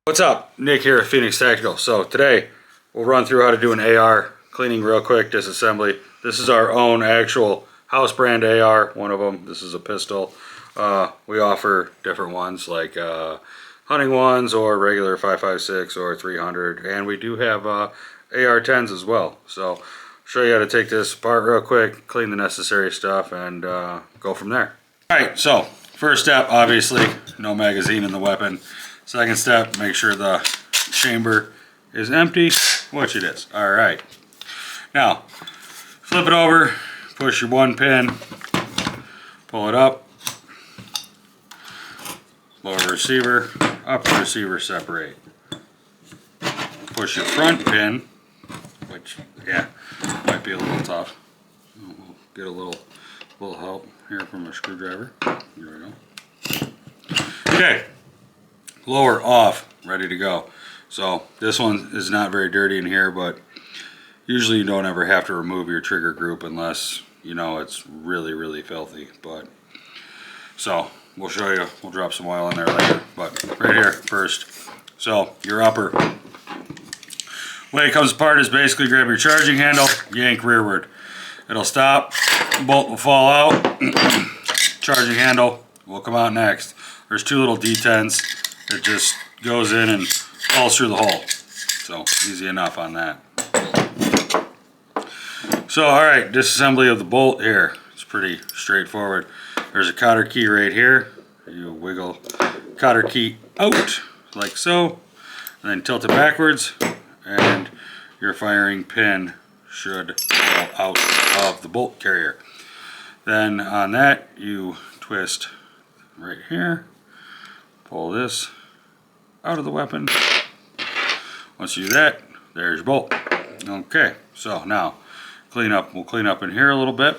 What's up? Nick here at Phoenix Tactical. So today we'll run through how to do an AR cleaning real quick, disassembly. This is our own actual house brand AR, one of them. This is a pistol. We offer different ones like hunting ones or regular 5.56 or 300, and we do have AR-10s as well. So I'll show you how to take this apart real quick, clean the necessary stuff, and go from there. Alright, so first step, obviously, no magazine in the weapon. Second step, make sure the chamber is empty, which it is. Alright. Now, flip it over, push your one pin, pull it up, lower receiver, upper receiver separate. Push your front pin, which, yeah, might be a little tough. We'll get a little help here from a screwdriver. Here we go. Okay. Lower off, ready to go. So this one is not very dirty in here, but usually you don't ever have to remove your trigger group unless you know it's really filthy. But so we'll show you, we'll drop some oil in there later, but right here first. So your upper, way it comes apart is basically grab your charging handle, yank rearward. It'll stop, bolt will fall out, charging handle will come out next. There's two little detents. It just goes in and falls through the hole. So easy enough on that. So alright, disassembly of the bolt here. It's pretty straightforward. There's a cotter key right here. You wiggle cotter key out like so, and then tilt it backwards, and your firing pin should fall out of the bolt carrier. Then on that you twist right here, pull this out of the weapon. Once you do that, there's your bolt. Okay, so now clean up. We'll clean up in here a little bit,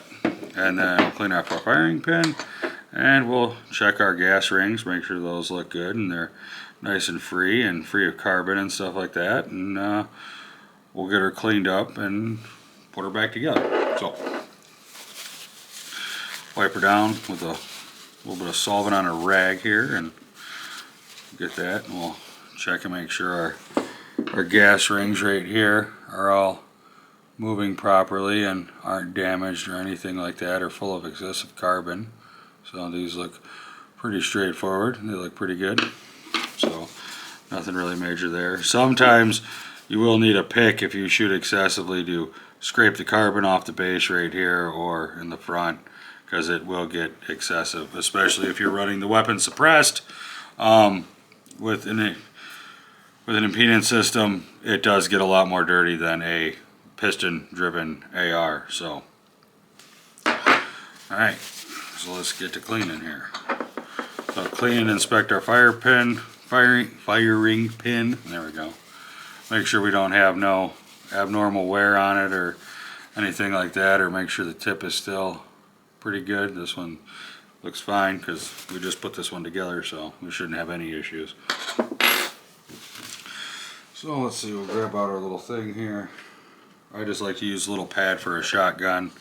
and then we'll clean up our firing pin, and we'll check our gas rings, make sure those look good and they're nice and free of carbon and stuff like that, and we'll get her cleaned up and put her back together. So wipe her down with a little bit of solvent on a rag here and get that, and we'll check and make sure our gas rings right here are all moving properly and aren't damaged or anything like that or full of excessive carbon. So these look pretty straightforward. They look pretty good. So nothing really major there. Sometimes you will need a pick if you shoot excessively to scrape the carbon off the base right here or in the front, because it will get excessive, especially if you're running the weapon suppressed. With an impedance system, it does get a lot more dirty than a piston-driven AR. So, all right, so let's get to cleaning here. So clean and inspect our firing pin. There we go. Make sure we don't have no abnormal wear on it or anything like that, or make sure the tip is still pretty good. This one looks fine because we just put this one together, so we shouldn't have any issues. So let's see, we'll grab out our little thing here. I just like to use a little pad for a shotgun.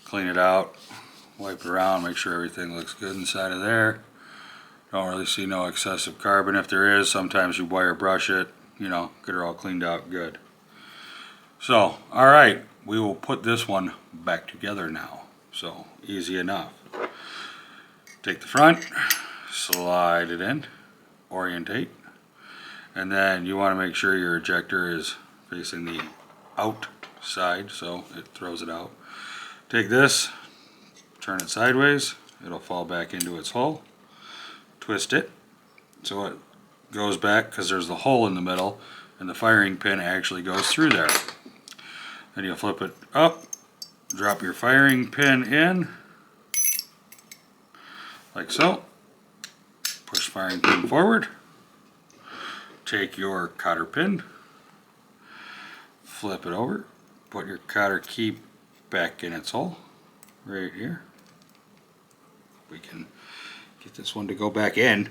Clean it out, wipe it around, make sure everything looks good inside of there. Don't really see no excessive carbon. If there is, sometimes you wire brush it, you know, get her all cleaned out good. So, alright, we will put this one back together now. So, easy enough. Take the front, slide it in, orientate, and then you want to make sure your ejector is facing the outside so it throws it out. Take this, turn it sideways, it'll fall back into its hole, twist it so it goes back, because there's the hole in the middle and the firing pin actually goes through there. Then you'll flip it up, drop your firing pin in like so, push firing pin forward, take your cotter pin, flip it over, put your cotter key back in its hole right here. We can get this one to go back in.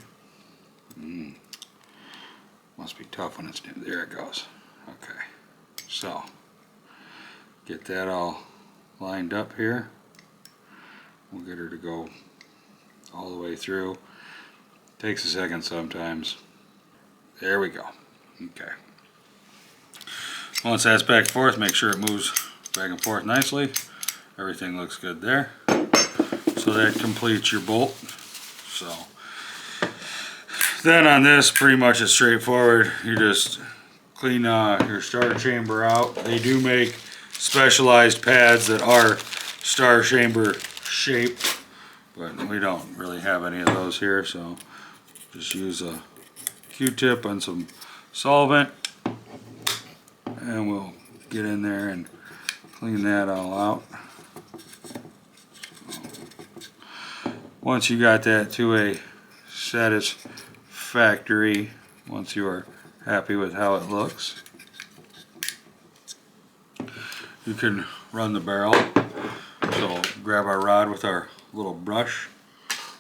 Must be tough when it's new. There it goes. Okay, so get that all lined up here. We'll get her to go all the way through. Takes a second sometimes. There we go. Okay. Once that's back and forth, make sure it moves back and forth nicely. Everything looks good there. So that completes your bolt. So then on this, pretty much it's straightforward. You just clean your star chamber out. They do make specialized pads that are star chamber shaped, but we don't really have any of those here, so just use a Q-tip and some solvent, and we'll get in there and clean that all out. Once you got that to a satisfactory, once you are happy with how it looks, you can run the barrel. So grab our rod with our little brush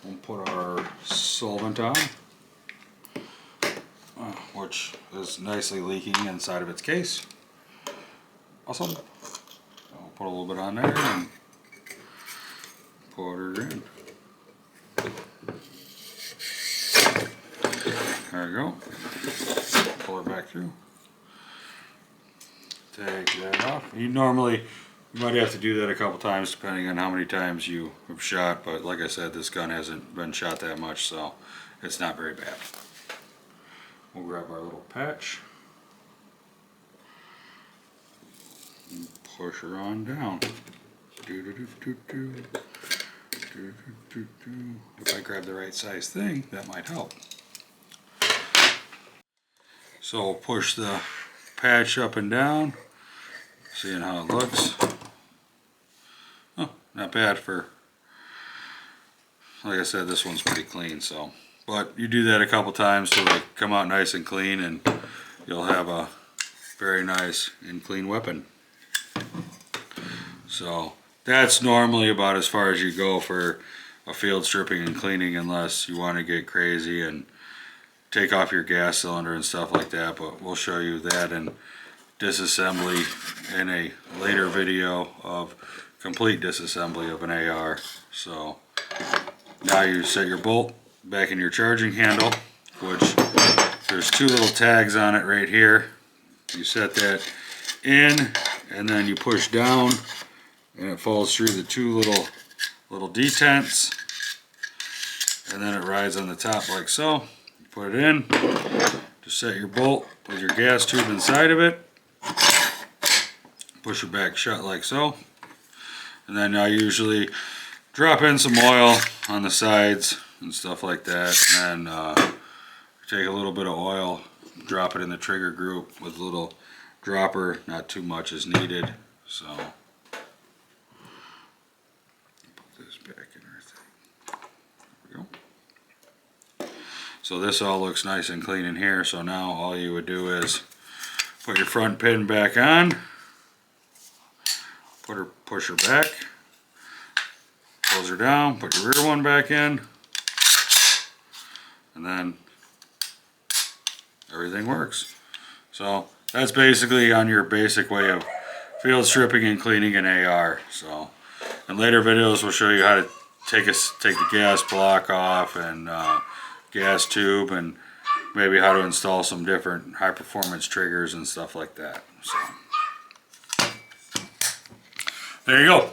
and put our solvent on, which is nicely leaking inside of its case. Awesome. So I'll put a little bit on there and pour it in. There we go. Pull it back through. Take that off. You might have to do that a couple times depending on how many times you have shot, but like I said, this gun hasn't been shot that much, so it's not very bad. We'll grab our little patch and push her on down. If I grab the right size thing, that might help. So we'll push the patch up and down, seeing how it looks. Oh, not bad for, like I said, this one's pretty clean, so. But you do that a couple times till they come out nice and clean, and you'll have a very nice and clean weapon. So that's normally about as far as you go for a field stripping and cleaning, unless you want to get crazy and take off your gas cylinder and stuff like that, but we'll show you that in disassembly in a later video of complete disassembly of an AR. So now you set your bolt back in your charging handle, which there's two little tags on it right here. You set that in and then you push down and it falls through the two little detents, and then it rides on the top like so. Put it in, just set your bolt with your gas tube inside of it, push it back shut like so, and then I usually drop in some oil on the sides and stuff like that, and then take a little bit of oil, drop it in the trigger group with a little dropper, not too much is needed. So put this back in our thing. There we go. So this all looks nice and clean in here. So now all you would do is put your front pin back on, push her back, close her down, put your rear one back in, and then everything works. So that's basically on your basic way of field stripping and cleaning an AR. So in later videos we'll show you how to take the gas block off and gas tube, and maybe how to install some different high performance triggers and stuff like that. So there you go.